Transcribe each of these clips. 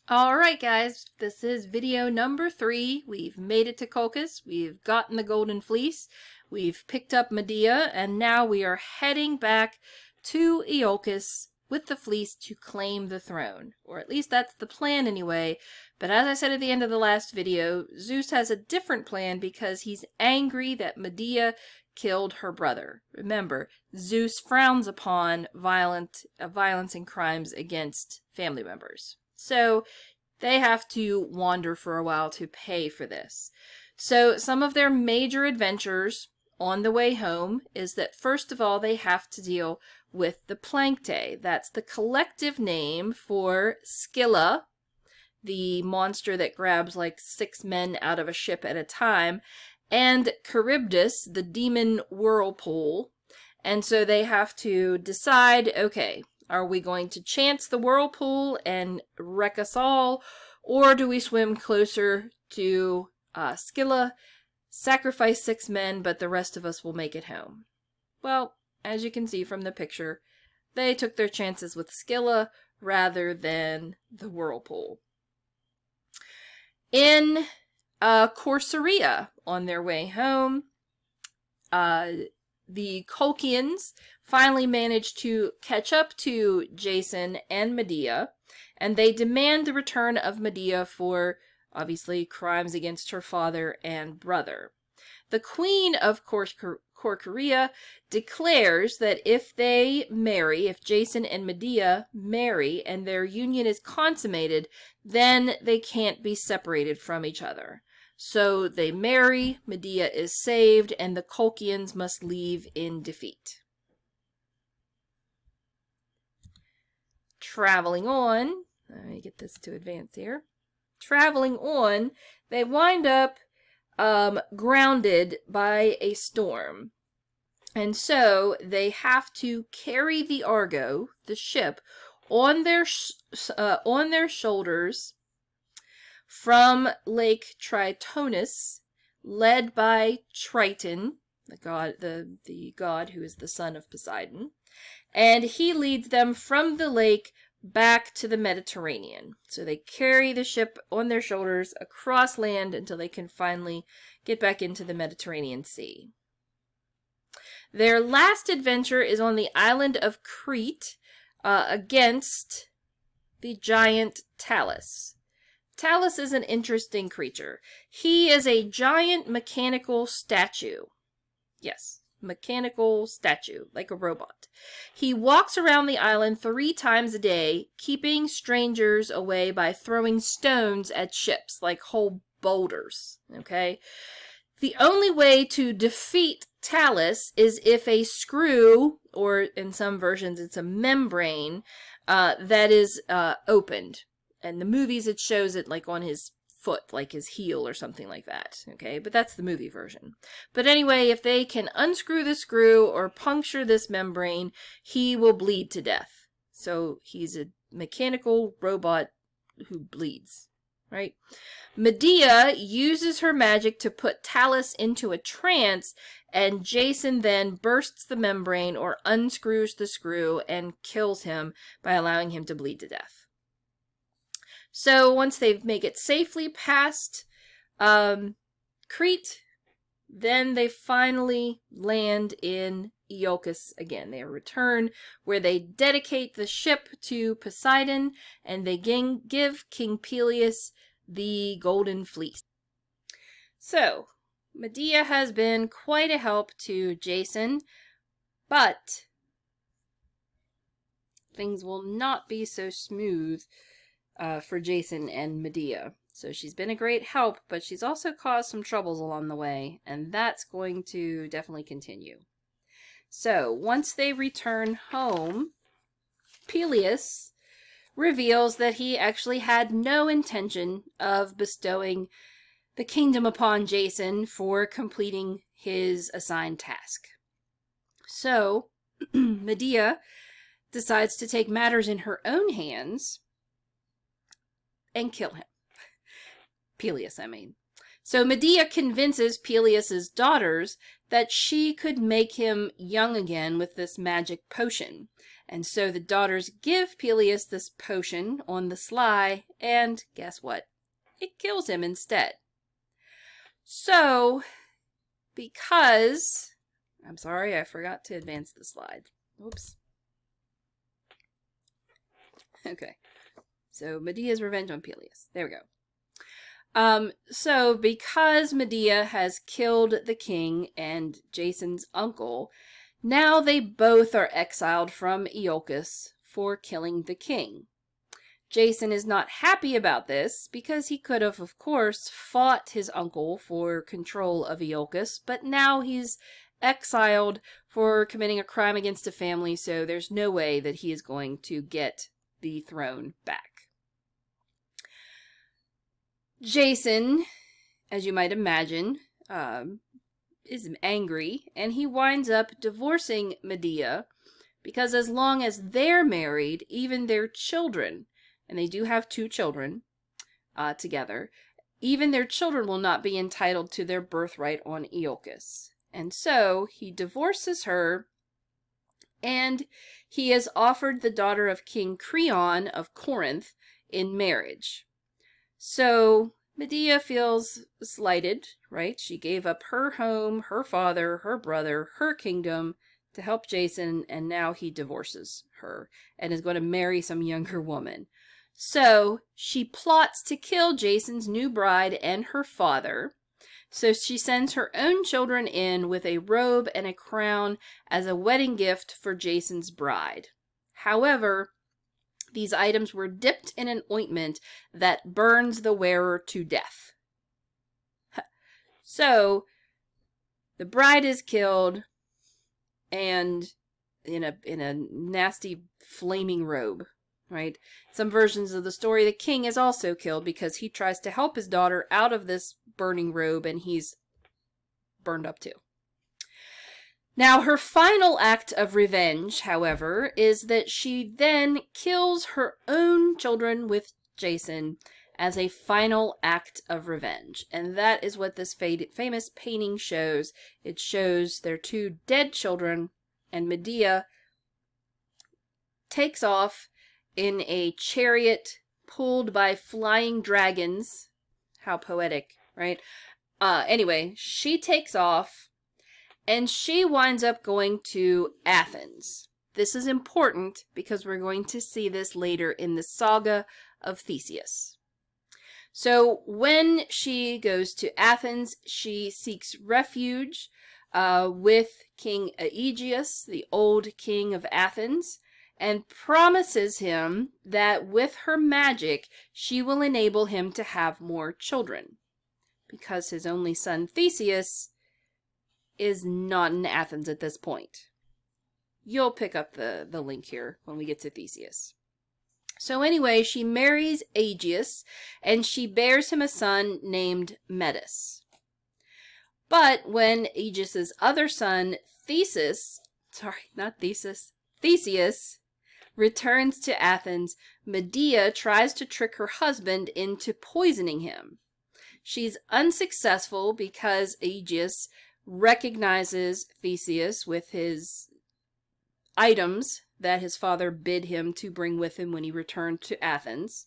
Alright guys, this is video number 3. We've made it to Colchis, we've gotten the Golden Fleece, we've picked up Medea, and now we are heading back to Iolcus with the fleece to claim the throne. Or at least that's the plan anyway, but as I said at the end of the last video, Zeus has a different plan because he's angry that Medea killed her brother. Remember, Zeus frowns upon violence and crimes against family members. So they have to wander for a while to pay for this. So some of their major adventures on the way home is that first of all they have to deal with the Plankte. That's the collective name for Scylla, the monster that grabs like 6 men out of a ship at a time, and Charybdis, the demon whirlpool. And so they have to decide, okay, are we going to chance the whirlpool and wreck us all, or do we swim closer to Scylla, sacrifice 6 men, but the rest of us will make it home? Well, as you can see from the picture, they took their chances with Scylla rather than the whirlpool. In Corcyria, on their way home, the Colchians finally manage to catch up to Jason and Medea, and they demand the return of Medea for, obviously, crimes against her father and brother. The queen of Corcyria declares that if Jason and Medea marry and their union is consummated, then they can't be separated from each other. So they marry, Medea is saved, and the Colchians must leave in defeat. Traveling on, let me get this to advance here. Traveling on, they wind up grounded by a storm. And so they have to carry the Argo, the ship, on their shoulders from Lake Tritonis, led by Triton, the god who is the son of Poseidon, and he leads them from the lake back to the Mediterranean. So they carry the ship on their shoulders across land until they can finally get back into the Mediterranean Sea. Their last adventure is on the island of Crete against the giant Talus. Talus is an interesting creature. He is a giant mechanical statue. Yes, mechanical statue, like a robot. He walks around the island 3 times a day, keeping strangers away by throwing stones at ships, like whole boulders, okay? The only way to defeat Talus is if a screw, or in some versions it's a membrane, that is opened. And the movies, it shows it like on his foot, like his heel or something like that, okay? But that's the movie version. But anyway, if they can unscrew the screw or puncture this membrane, he will bleed to death. So he's a mechanical robot who bleeds, right? Medea uses her magic to put Talus into a trance, and Jason then bursts the membrane or unscrews the screw and kills him by allowing him to bleed to death. So once they make it safely past Crete, then they finally land in Iolcus again. They return where they dedicate the ship to Poseidon, and they give King Peleus the Golden Fleece. So, Medea has been quite a help to Jason, but things will not be so smooth for Jason and Medea. So she's been a great help, but she's also caused some troubles along the way, and that's going to definitely continue. So once they return home, Peleus reveals that he actually had no intention of bestowing the kingdom upon Jason for completing his assigned task. So Medea decides to take matters in her own hands and kill him. Peleus, I mean. So Medea convinces Peleus's daughters that she could make him young again with this magic potion. And so the daughters give Peleus this potion on the sly, and guess what? It kills him instead. So, because... I'm sorry, I forgot to advance the slide. Oops. Okay. So, Medea's revenge on Peleus. There we go. So because Medea has killed the king and Jason's uncle, now they both are exiled from Iolcus for killing the king. Jason is not happy about this because he could have, of course, fought his uncle for control of Iolcus, but now he's exiled for committing a crime against a family, so there's no way that he is going to get the throne back. Jason, as you might imagine, is angry, and he winds up divorcing Medea because as long as they're married, even their children, and they do have 2 children together, even their children will not be entitled to their birthright on Iolcus. And so he divorces her, and he has offered the daughter of King Creon of Corinth in marriage. So Medea feels slighted, right? She gave up her home, her father, her brother, her kingdom to help Jason, and now he divorces her and is going to marry some younger woman. So she plots to kill Jason's new bride and her father. So she sends her own children in with a robe and a crown as a wedding gift for Jason's bride. However, these items were dipped in an ointment that burns the wearer to death. So, the bride is killed, and in a nasty flaming robe, right? Some versions of the story, the king is also killed because he tries to help his daughter out of this burning robe, and he's burned up too. Now, her final act of revenge, however, is that she then kills her own children with Jason as a final act of revenge. And that is what this famous painting shows. It shows their 2 dead children, and Medea takes off in a chariot pulled by flying dragons. How poetic, right? Anyway, she takes off, and she winds up going to Athens. This is important because we're going to see this later in the saga of Theseus. So when she goes to Athens, she seeks refuge with King Aegeus, the old king of Athens, and promises him that with her magic, she will enable him to have more children. Because his only son, Theseus, is not in Athens at this point. You'll pick up the link here when we get to Theseus. So anyway, she marries Aegeus, and she bears him a son named Metis. But when Aegeus's other son, Theseus, returns to Athens, Medea tries to trick her husband into poisoning him. She's unsuccessful because Aegeus recognizes Theseus with his items that his father bid him to bring with him when he returned to Athens.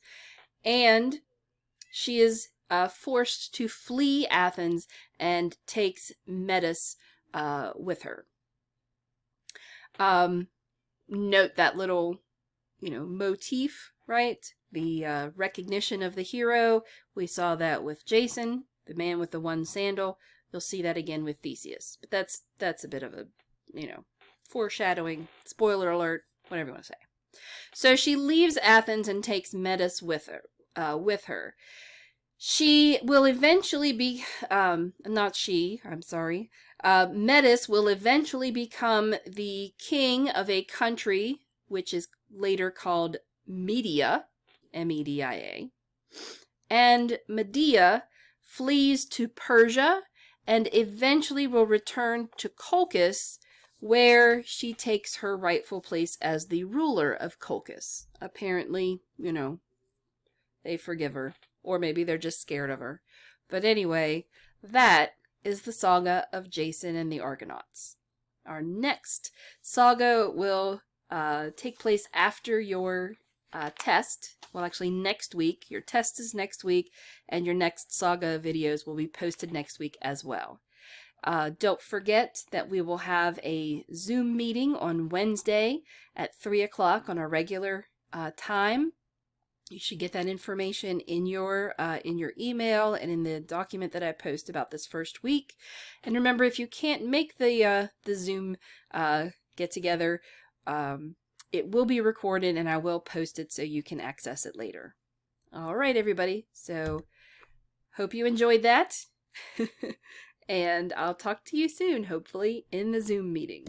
And she is forced to flee Athens and takes Metis with her. Note that little, motif, right? The recognition of the hero. We saw that with Jason, the man with the one sandal. You'll see that again with Theseus. But that's a bit of a, foreshadowing, spoiler alert, whatever you want to say. So she leaves Athens and takes Metis with her. She will eventually be, Metis will eventually become the king of a country which is later called Media, Media. And Medea flees to Persia and eventually will return to Colchis, where she takes her rightful place as the ruler of Colchis. Apparently, they forgive her. Or maybe they're just scared of her. But anyway, that is the saga of Jason and the Argonauts. Our next saga will take place after your test. Well, actually, next week. Your test is next week, and your next saga videos will be posted next week as well. Don't forget that we will have a Zoom meeting on Wednesday at 3 o'clock on our regular time. You should get that information in your email and in the document that I post about this first week. And remember, if you can't make the Zoom get together, it will be recorded and I will post it so you can access it later. All right, everybody. So hope you enjoyed that. And I'll talk to you soon, hopefully, in the Zoom meeting.